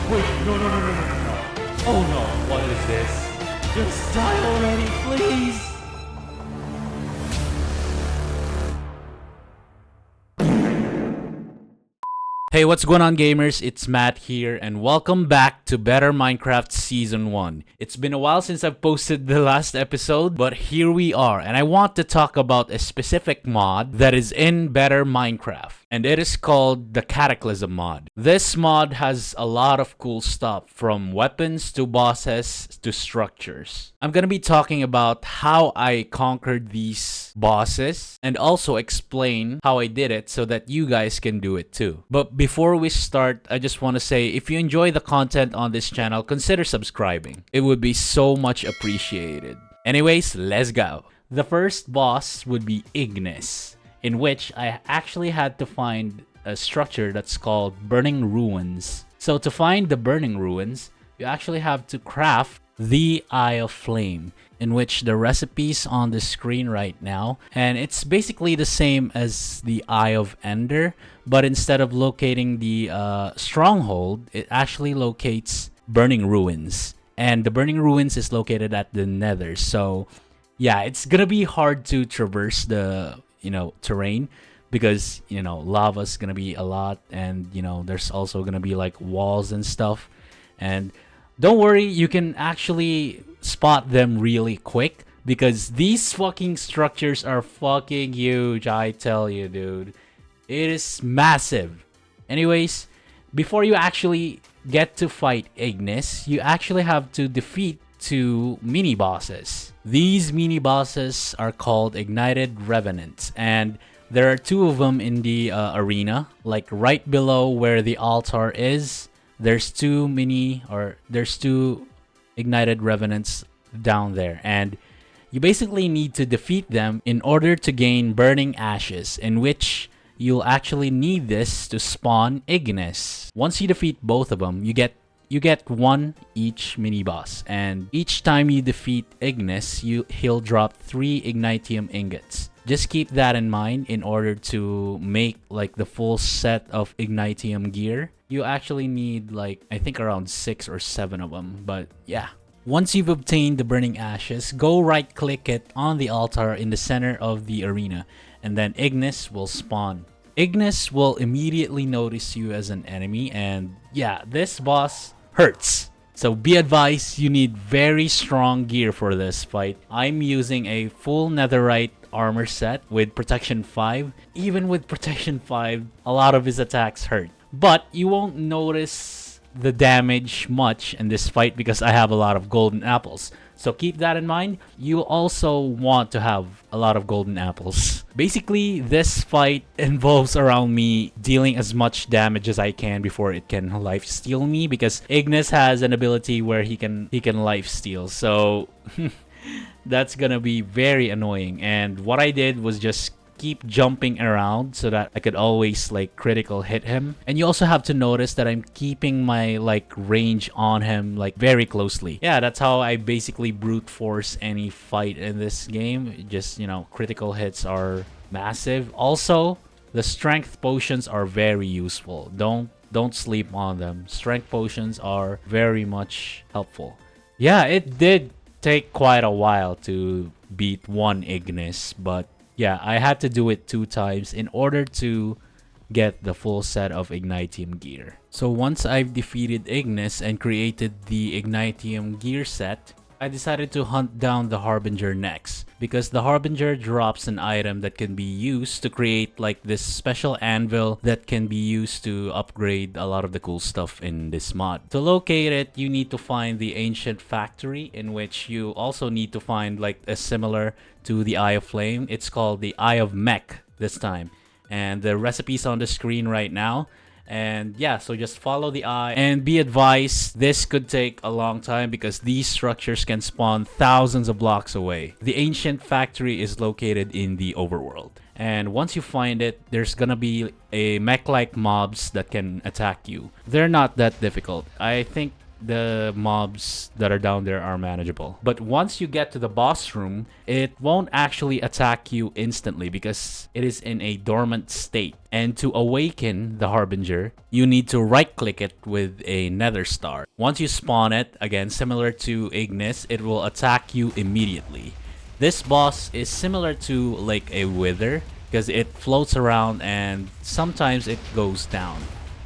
Wait, no. Oh no, what is this? Just die already, please! Hey, what's going on, gamers? It's Matt here, and welcome back to Better Minecraft Season 1. It's been a while since I've posted the last episode, but here we are, and I want to talk about a specific mod that is in Better Minecraft, and it is called the Cataclysm mod. This mod has a lot of cool stuff, from weapons to bosses to structures. I'm gonna be talking about how I conquered these bosses, and also explain how I did it so that you guys can do it too. But before we start, I just want to say, if you enjoy the content on this channel, consider subscribing. It would be so much appreciated. Anyways, let's go. The first boss would be Ignis, in which I actually had to find a structure that's called Burning Ruins. So to find the Burning Ruins, you actually have to craft the Eye of Flame, in which the recipe's on the screen right now, and it's basically the same as the Eye of Ender, but instead of locating the stronghold, it actually locates Burning Ruins, and the Burning Ruins is located at the Nether. So yeah, it's gonna be hard to traverse the terrain, because lava's gonna be a lot, and there's also gonna be like walls and stuff. And don't worry, you can actually spot them really quick, because these fucking structures are fucking huge, I tell you, dude. It is massive. Anyways, before you actually get to fight Ignis, you actually have to defeat two mini bosses. These mini bosses are called Ignited Revenants, and there are two of them in the arena, like right below where the altar is. There's two Ignited Revenants down there, and you basically need to defeat them in order to gain Burning Ashes, in which you'll actually need this to spawn Ignis. Once you defeat both of them, you get one each mini boss, and each time you defeat Ignis, he'll drop 3 Ignitium ingots. Just keep that in mind in order to make like the full set of Ignitium gear. You actually need like, I think, around 6 or 7 of them, but yeah. Once you've obtained the Burning Ashes, go right click it on the altar in the center of the arena, and then Ignis will spawn. Ignis will immediately notice you as an enemy, and yeah, this boss hurts. So be advised, you need very strong gear for this fight. I'm using a full Netherite armor set with protection 5. Even with protection 5, a lot of his attacks hurt. But you won't notice the damage much in this fight because I have a lot of golden apples. So keep that in mind. You also want to have a lot of golden apples. Basically, this fight involves around me dealing as much damage as I can before it can lifesteal me, because Ignis has an ability where he can lifesteal. So that's gonna be very annoying. And what I did was just keep jumping around so that I could always like critical hit him. And you also have to notice that I'm keeping my like range on him like very closely. Yeah, that's how I basically brute force any fight in this game. Just critical hits are massive. Also, the strength potions are very useful. Don't sleep on them. Strength potions are very much helpful. Yeah, it did take quite a while to beat one Ignis, but yeah, I had to do it 2 times in order to get the full set of Ignitium gear. So once I've defeated Ignis and created the Ignitium gear set, I decided to hunt down the Harbinger next, because the Harbinger drops an item that can be used to create like this special anvil that can be used to upgrade a lot of the cool stuff in this mod. To locate it, you need to find the ancient factory, in which you also need to find like a similar to the Eye of Flame. It's called the Eye of Mech this time, and the recipe's on the screen right now. And yeah, so just follow the eye, and be advised, this could take a long time because these structures can spawn thousands of blocks away. The ancient factory is located in the overworld, and once you find it, there's gonna be a mech-like mobs that can attack you. They're not that difficult. I think the mobs that are down there are manageable. But once you get to the boss room, it won't actually attack you instantly because it is in a dormant state. And to awaken the Harbinger, you need to right click it with a nether star. Once you spawn it, again similar to Ignis, it will attack you immediately. This boss is similar to like a wither because it floats around and sometimes it goes down.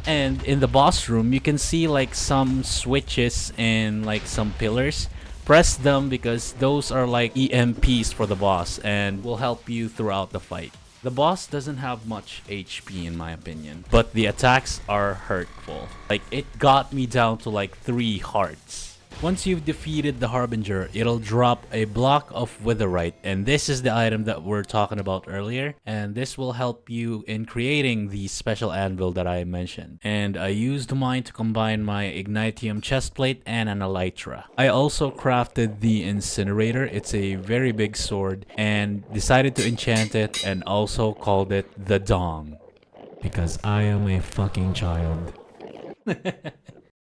And in the boss room, you can see like some switches and like some pillars. Press them because those are like EMPs for the boss and will help you throughout the fight. The boss doesn't have much HP in my opinion, but the attacks are hurtful. Like it got me down to like 3 hearts. Once you've defeated the Harbinger, it'll drop a block of Netherite, and this is the item that we're talking about earlier, and this will help you in creating the special anvil that I mentioned. And I used mine to combine my Ignitium chestplate and an elytra. I also crafted the incinerator. It's a very big sword, and decided to enchant it and also called it the Dong, because I am a fucking child.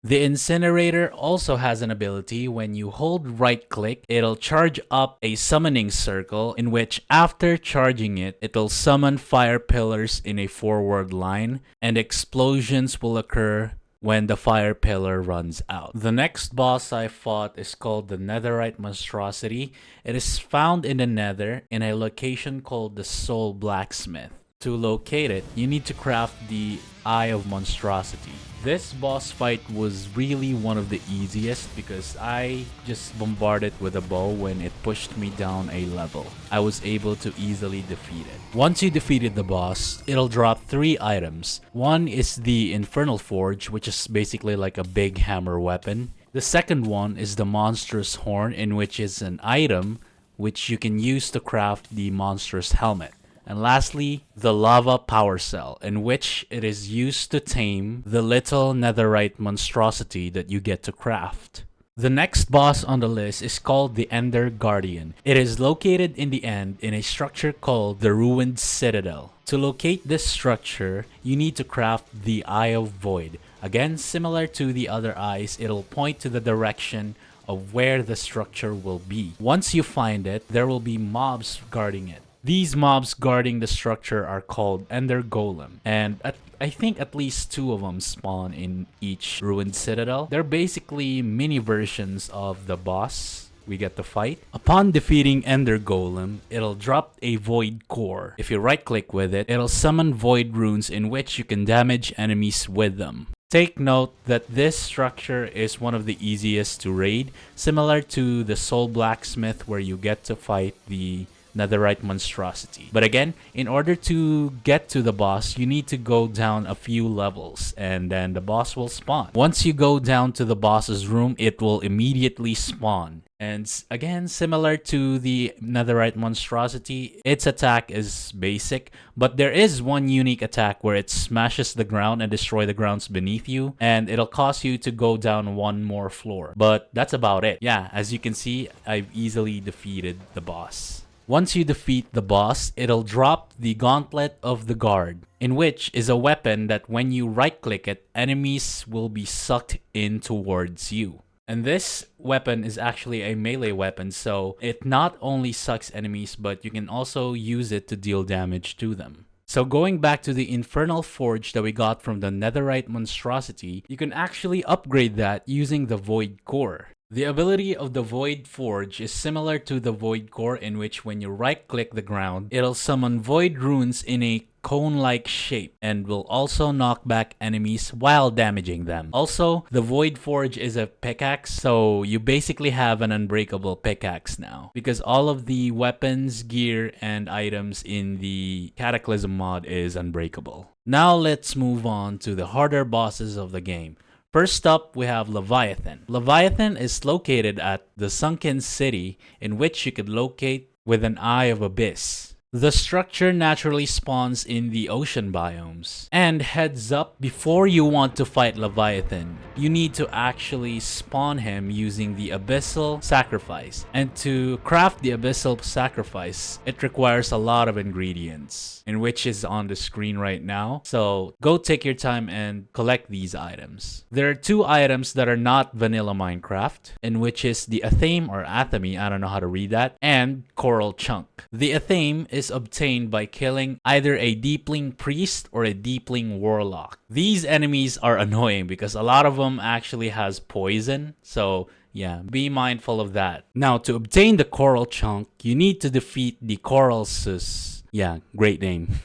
The incinerator also has an ability. When you hold right click, it'll charge up a summoning circle in which after charging it, it'll summon fire pillars in a forward line and explosions will occur when the fire pillar runs out. The next boss I fought is called the Netherite Monstrosity. It is found in the Nether in a location called the Soul Blacksmith. To locate it, you need to craft the Eye of Monstrosity. This boss fight was really one of the easiest because I just bombarded with a bow when it pushed me down a level. I was able to easily defeat it. Once you defeated the boss, it'll drop 3 items. One is the Infernal Forge, which is basically like a big hammer weapon. The second one is the Monstrous Horn, in which is an item which you can use to craft the Monstrous Helmet. And lastly, the Lava Power Cell, in which it is used to tame the little Netherite monstrosity that you get to craft. The next boss on the list is called the Ender Guardian. It is located in the end in a structure called the Ruined Citadel. To locate this structure, you need to craft the Eye of Void. Again, similar to the other eyes, it'll point to the direction of where the structure will be. Once you find it, there will be mobs guarding it. These mobs guarding the structure are called Ender Golem, and I think at least 2 of them spawn in each ruined citadel. They're basically mini versions of the boss we get to fight. Upon defeating Ender Golem, it'll drop a Void Core. If you right click with it, it'll summon Void Runes in which you can damage enemies with them. Take note that this structure is one of the easiest to raid, similar to the Soul Blacksmith where you get to fight the Netherite Monstrosity. But again, in order to get to the boss, you need to go down a few levels and then the boss will spawn. Once you go down to the boss's room, it will immediately spawn. And again, similar to the Netherite Monstrosity, its attack is basic, but there is one unique attack where it smashes the ground and destroys the grounds beneath you, and it'll cause you to go down 1 more floor. But that's about it. Yeah, as you can see, I've easily defeated the boss. Once you defeat the boss, it'll drop the Gauntlet of the Guard, in which is a weapon that when you right-click it, enemies will be sucked in towards you. And this weapon is actually a melee weapon, so it not only sucks enemies, but you can also use it to deal damage to them. So going back to the Infernal Forge that we got from the Netherite Monstrosity, you can actually upgrade that using the Void Core. The ability of the Void Forge is similar to the Void Core, in which when you right-click the ground, it'll summon Void Runes in a cone-like shape and will also knock back enemies while damaging them. Also, the Void Forge is a pickaxe, so you basically have an unbreakable pickaxe now, because all of the weapons, gear, and items in the Cataclysm mod is unbreakable. Now let's move on to the harder bosses of the game. First up, we have Leviathan. Leviathan is located at the Sunken city, in which you could locate with an Eye of Abyss. The structure naturally spawns in the ocean biomes. And heads up, before you want to fight Leviathan, you need to actually spawn him using the Abyssal Sacrifice. And to craft the Abyssal Sacrifice, it requires a lot of ingredients, in which is on the screen right now. So go take your time and collect these items. There are two items that are not vanilla Minecraft, in which is the Athame or Athame, I don't know how to read that, and Coral Chunk. The Athame is obtained by killing either a Deepling Priest or a Deepling Warlock. These enemies are annoying because a lot of them actually has poison, so yeah, be mindful of that. Now, to obtain the Coral Chunk, you need to defeat the Coral Sus. Yeah, great name.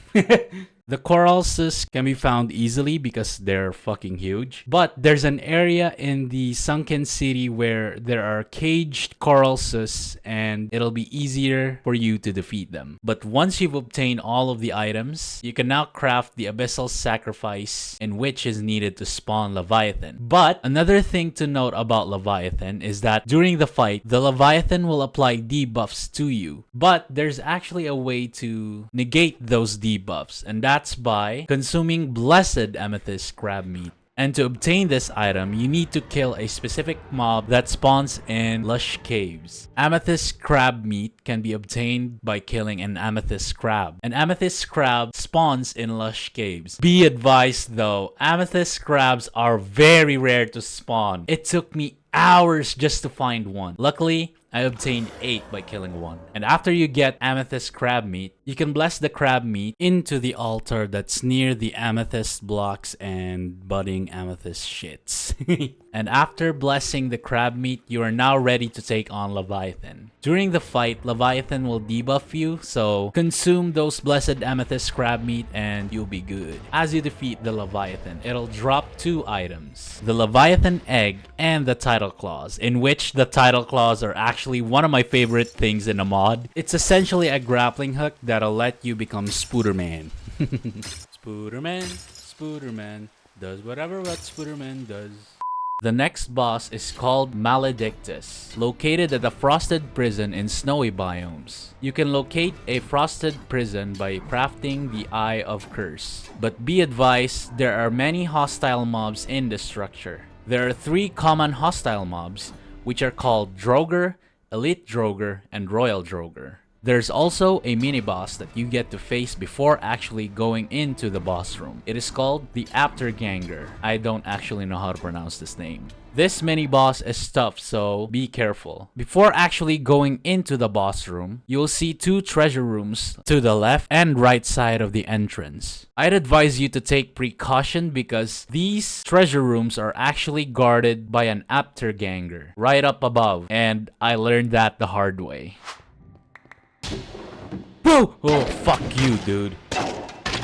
The coral sus can be found easily because they're fucking huge. But there's an area in the Sunken city where there are caged coral sus and it'll be easier for you to defeat them. But once you've obtained all of the items, you can now craft the Abyssal Sacrifice, in which is needed to spawn Leviathan. But another thing to note about Leviathan is that during the fight, the Leviathan will apply debuffs to you. But there's actually a way to negate those debuffs, and that's by consuming blessed amethyst crab meat. And to obtain this item, you need to kill a specific mob that spawns in lush caves. Amethyst crab meat can be obtained by killing an amethyst crab. An amethyst crab spawns in lush caves. Be advised though, amethyst crabs are very rare to spawn. It took me hours just to find one. Luckily, I obtained 8 by killing one. And after you get amethyst crab meat, you can bless the crab meat into the altar that's near the amethyst blocks and budding amethyst shits. And after blessing the crab meat, you are now ready to take on Leviathan. During the fight, Leviathan will debuff you, so consume those blessed amethyst crab meat and you'll be good. As you defeat the Leviathan, it'll drop 2 items. The Leviathan egg and the title claws, in which the title claws are actually one of my favorite things in a mod. It's essentially a grappling hook that'll let you become Spooderman. Spooderman does whatever what Spooderman does. The next boss is called Maledictus, located at a frosted prison in snowy biomes. You can locate a frosted prison by crafting the Eye of Curse. But be advised, there are many hostile mobs in the structure. There are 3 common hostile mobs, which are called Droger, Elite Droger, and Royal Droger. There's also a mini-boss that you get to face before actually going into the boss room. It is called the Afterganger. I don't actually know how to pronounce this name. This mini-boss is tough, so be careful. Before actually going into the boss room, you'll see 2 treasure rooms to the left and right side of the entrance. I'd advise you to take precaution because these treasure rooms are actually guarded by an Afterganger right up above, and I learned that the hard way. Bro! Oh, fuck you, dude.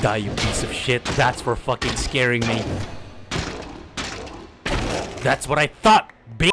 Die, you piece of shit. That's for fucking scaring me. That's what I thought, bitch!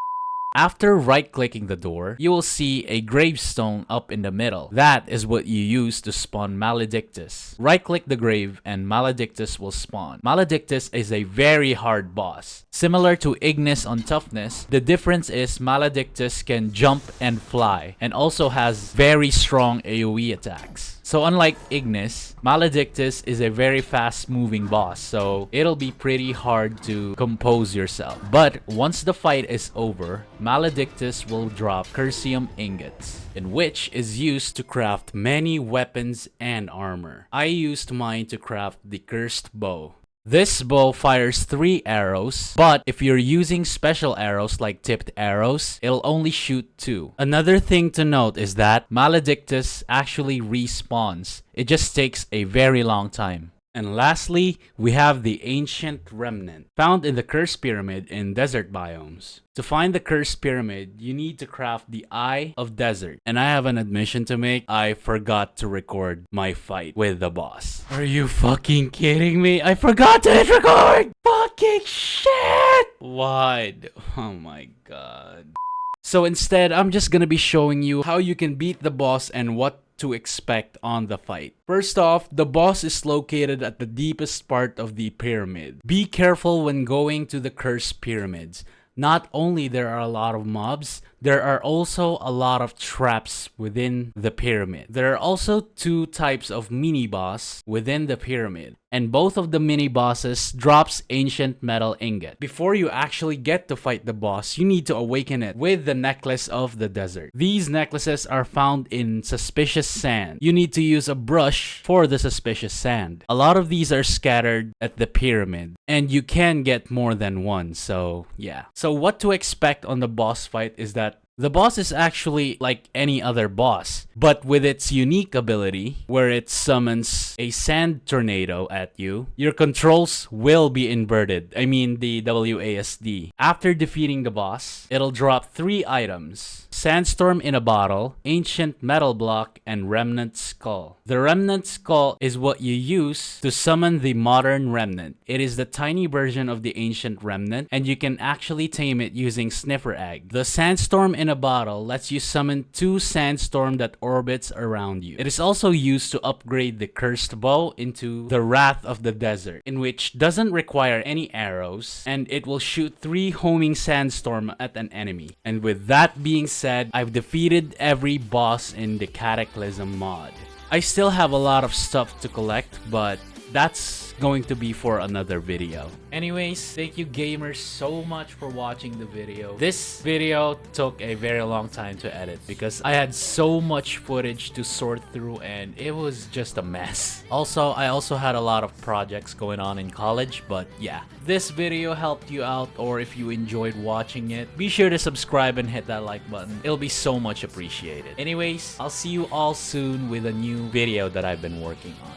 After right-clicking the door, you will see a gravestone up in the middle. That is what you use to spawn Maledictus. Right-click the grave and Maledictus will spawn. Maledictus is a very hard boss. Similar to Ignis on toughness, the difference is Maledictus can jump and fly, and also has very strong AoE attacks. So unlike Ignis, Maledictus is a very fast-moving boss, so it'll be pretty hard to compose yourself. But once the fight is over, Maledictus will drop Cursium ingots, in which is used to craft many weapons and armor. I used mine to craft the Cursed Bow. This bow fires 3 arrows, but if you're using special arrows like tipped arrows, it'll only shoot 2. Another thing to note is that Maledictus actually respawns. It just takes a very long time. And lastly, we have the Ancient Remnant, found in the Cursed Pyramid in desert biomes. To find the Cursed Pyramid, you need to craft the Eye of Desert. And I have an admission to make. I forgot to record my fight with the boss. Are you fucking kidding me? I forgot to hit record! Fucking shit! Why? Oh my god. So instead, I'm just gonna be showing you how you can beat the boss and what to expect on the fight. First off, the boss is located at the deepest part of the pyramid. Be careful when going to the Cursed Pyramids. Not only there are a lot of mobs, there are also a lot of traps within the pyramid. There are also two types of mini boss within the pyramid, and both of the mini bosses drops ancient metal ingot. Before you actually get to fight the boss, you need to awaken it with the necklace of the desert. These necklaces are found in suspicious sand. You need to use a brush for the suspicious sand. A lot of these are scattered at the pyramid, and you can get more than one, so yeah. So what to expect on the boss fight is that the boss is actually like any other boss, but with its unique ability where it summons a sand tornado at you, your controls will be inverted. I mean the WASD. After defeating the boss, it'll drop 3 items: Sandstorm in a bottle, Ancient Metal Block, and Remnant Skull. The Remnant Skull is what you use to summon the modern Remnant. It is the tiny version of the ancient Remnant, and you can actually tame it using Sniffer Egg. The Sandstorm in a bottle lets you summon 2 Sandstorm that orbits around you. It is also used to upgrade the Cursed Bow into the Wrath of the Desert, in which doesn't require any arrows, and it will shoot 3 homing Sandstorm at an enemy. And with that being said, I've defeated every boss in the Cataclysm mod. I still have a lot of stuff to collect, but that's going to be for another video. Anyways, thank you gamers so much for watching the video. This video took a very long time to edit because I had so much footage to sort through and it was just a mess. Also, I also had a lot of projects going on in college, but yeah. This video helped you out, or if you enjoyed watching it, be sure to subscribe and hit that like button. It'll be so much appreciated. Anyways, I'll see you all soon with a new video that I've been working on.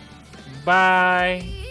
Bye!